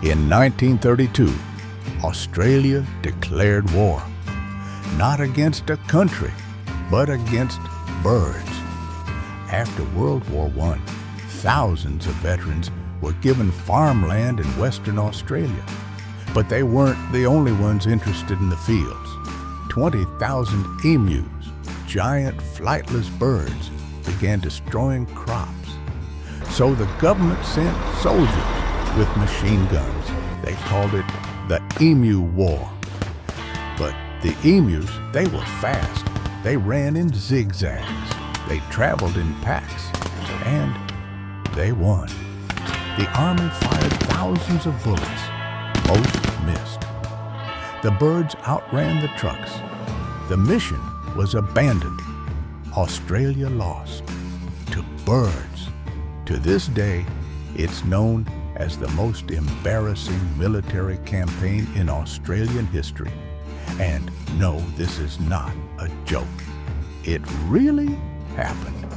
In 1932, Australia declared war, not against a country, but against birds. After World War I, thousands of veterans were given farmland in Western Australia, but they weren't the only ones interested in the fields. 20,000 emus, giant flightless birds, began destroying crops. So the government sent soldiers with machine guns. They called it the Emu War. But the emus, they were fast. They ran in zigzags. They traveled in packs. And they won. The army fired thousands of bullets. Most missed. The birds outran the trucks. The mission was abandoned. Australia lost to birds. To this day, it's known as the most embarrassing military campaign in Australian history. And no, this is not a joke. It really happened.